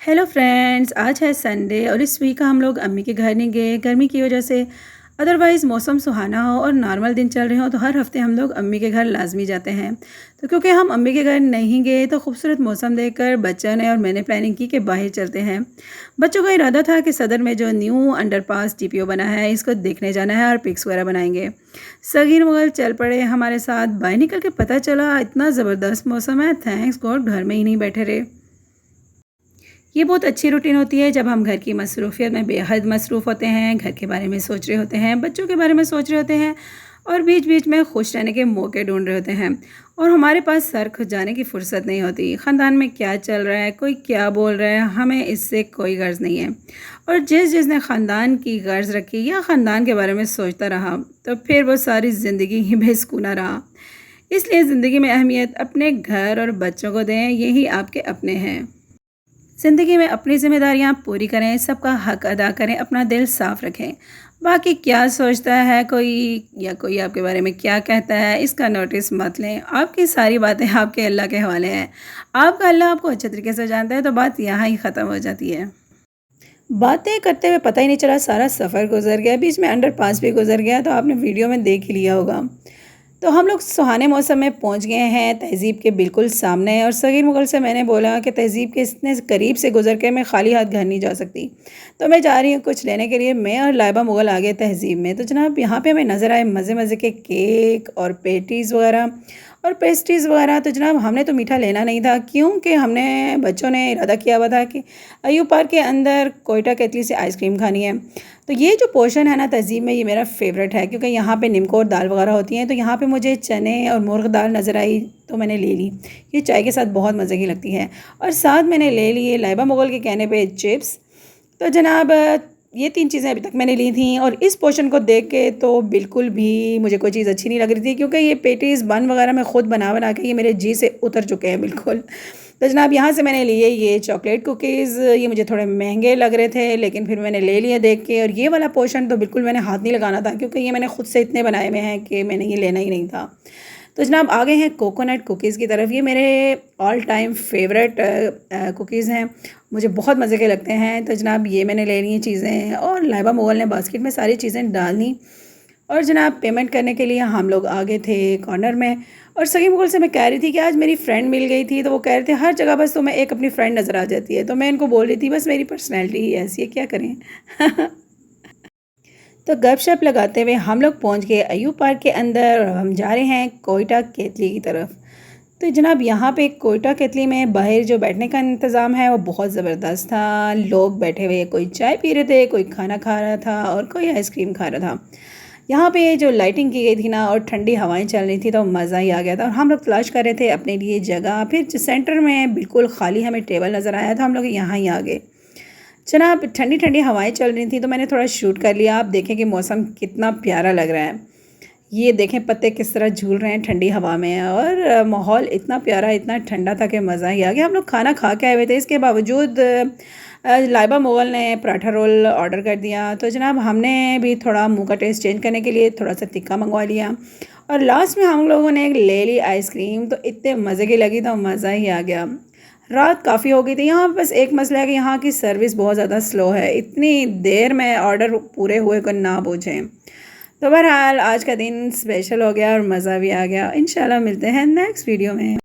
Hello friends, आज है Sunday और इस वीक हम लोग अम्मी के घर नहीं गए गर्मी की वजह से। अदरवाइज़ मौसम सुहाना हो और नॉर्मल दिन चल रहे हो तो हर हफ्ते हम लोग अम्मी के घर लाजमी जाते हैं। तो क्योंकि हम अम्मी के घर नहीं गए तो खूबसूरत मौसम देखकर बच्चा ने और मैंने प्लानिंग की कि बाहर चलते हैं। बच्चों का इरादा था कि सदर में जो न्यू अंडरपास टीपीओ बना है इसको देखने जाना है और पिक्स वगैरह बनाएंगे। सगीर मुगल चल पड़े हमारे साथ। बाहर निकल के पता चला इतना ज़बरदस्त मौसम है, थैंक्स गॉड घर में ही नहीं बैठे रहे। ये बहुत अच्छी रूटीन होती है जब हम घर की मसरूफियत में बेहद मसरूफ़ होते हैं, घर के बारे में सोच रहे होते हैं, बच्चों के बारे में सोच रहे होते हैं और बीच बीच में खुश रहने के मौके ढूंढ रहे होते हैं और हमारे पास सर खुजाने की फ़ुर्सत नहीं होती। ख़ानदान में क्या चल रहा है, कोई क्या बोल रहा है, हमें इससे कोई गर्ज नहीं है। और जिसने ख़ानदान की गर्ज रखी या ख़ानदान के बारे में सोचता रहा तो फिर वो सारी ज़िंदगी ही बेसुकूना रहा। इसलिए ज़िंदगी में अहमियत अपने घर और बच्चों को दें, यही आपके अपने हैं। ज़िंदगी में अपनी ज़िम्मेदारियाँ पूरी करें, सबका हक अदा करें, अपना दिल साफ़ रखें। बाकी क्या सोचता है कोई या कोई आपके बारे में क्या कहता है इसका नोटिस मत लें। आपकी सारी बातें आपके अल्लाह के हवाले हैं। आपका अल्लाह आपको अच्छे तरीके से जानता है तो बात यहाँ ही ख़त्म हो जाती है। बातें करते हुए पता ही नहीं चला सारा सफ़र गुजर गया, बीच में अंडरपास भी गुजर गया, तो आपने वीडियो में देख ही लिया होगा। तो हम लोग सुहाने मौसम में पहुंच गए हैं तहज़ीब के बिल्कुल सामने। और सगीर मुगल से मैंने बोला कि तहज़ीब के इतने करीब से गुजर के मैं खाली हाथ घर नहीं जा सकती, तो मैं जा रही हूँ कुछ लेने के लिए। मैं और लाइबा मुगल आ गए तहज़ीब में। तो जनाब यहाँ पे हमें नज़र आए मज़े मज़े के केक और पेटीज़ वगैरह और पेस्ट्रीज़ वगैरह। तो जनाब हमने तो मीठा लेना नहीं था क्योंकि हमने बच्चों ने इरादा किया हुआ था कि अयूब पार्क के अंदर कोयटा केतली से आइसक्रीम खानी है। तो ये जो पोर्शन है ना तहज़ीब में, ये मेरा फ़ेवरेट है क्योंकि यहाँ पे निम्को और दाल वगैरह होती हैं। तो यहाँ पे मुझे चने और मुर्ग दाल नज़र आई तो मैंने ले ली। ये चाय के साथ बहुत मज़े की लगती है। और साथ मैंने ले लिए लाइबा मुगल के कहने पे चिप्स। तो जनाब ये 3 चीज़ें अभी तक मैंने ली थी और इस पोर्शन को देख के तो बिल्कुल भी मुझे कोई चीज़ अच्छी नहीं लग रही थी क्योंकि ये पेटीज़ बन वगैरह मैं ख़ुद बना बना के ये मेरे जी से उतर चुके हैं बिल्कुल। तो जनाब यहाँ से मैंने लिए ये चॉकलेट कुकीज़। ये मुझे थोड़े महंगे लग रहे थे लेकिन फिर मैंने ले लिए देख के। और ये वाला पोर्शन तो बिल्कुल मैंने हाथ नहीं लगाना था क्योंकि ये मैंने ख़ुद से इतने बनाए हुए हैं कि मैंने ये लेना ही नहीं था। तो जनाब आ गए हैं कोकोनट कुकीज़ की तरफ। ये मेरे ऑल टाइम फेवरेट कुकीज़ हैं, मुझे बहुत मज़े के लगते हैं। तो जनाब ये मैंने ले ली चीज़ें और लाइबा मुगल ने बास्केट में सारी चीज़ें डाल दी। और जनाब पेमेंट करने के लिए हम लोग आगे थे कॉर्नर में। और सगी मुगल से मैं कह रही थी कि आज मेरी फ्रेंड मिल गई थी, तो वो कह रहे थे हर जगह बस तुम्हें एक अपनी फ्रेंड नज़र आ जाती है। तो मैं इनको बोल रही थी बस मेरी पर्सनैलिटी ही ऐसी है, क्या करें। तो गपशप लगाते हुए हम लोग पहुंच गए अयूब पार्क के अंदर और हम जा रहे हैं कोयटा केतली की तरफ। तो जनाब यहाँ पे कोयटा केतली में बाहर जो बैठने का इंतज़ाम है वो बहुत ज़बरदस्त था। लोग बैठे हुए कोई चाय पी रहे थे, कोई खाना खा रहा था और कोई आइसक्रीम खा रहा था। यहाँ पे जो लाइटिंग की गई थी ना और ठंडी हवाएं चल रही थी तो मज़ा ही आ गया था। और हम लोग तलाश कर रहे थे अपने लिए जगह, फिर सेंटर में बिल्कुल खाली हमें टेबल नज़र आया तो हम लोग यहाँ ही आ गए। जनाब ठंडी ठंडी हवाएं चल रही थी तो मैंने थोड़ा शूट कर लिया। आप देखें कि मौसम कितना प्यारा लग रहा है। ये देखें पत्ते किस तरह झूल रहे हैं ठंडी हवा में और माहौल इतना प्यारा, इतना ठंडा था कि मज़ा ही आ गया। हम लोग खाना खा के आए हुए थे, इसके बावजूद लाइबा मुगल ने पराठा रोल ऑर्डर कर दिया। तो जनाब हमने भी थोड़ा मुंह का टेस्ट चेंज करने के लिए थोड़ा सा तिक्का मंगवा लिया। और लास्ट में हम लोगों ने एक ले ली आइसक्रीम, तो इतने मज़े की लगी तो मज़ा ही आ गया। रात काफ़ी हो गई थी। यहाँ बस एक मसला है कि यहाँ की सर्विस बहुत ज़्यादा स्लो है, इतनी देर में ऑर्डर पूरे हुए को ना पूछें। तो बहरहाल आज का दिन स्पेशल हो गया और मज़ा भी आ गया। इंशाल्लाह मिलते हैं नेक्स्ट वीडियो में।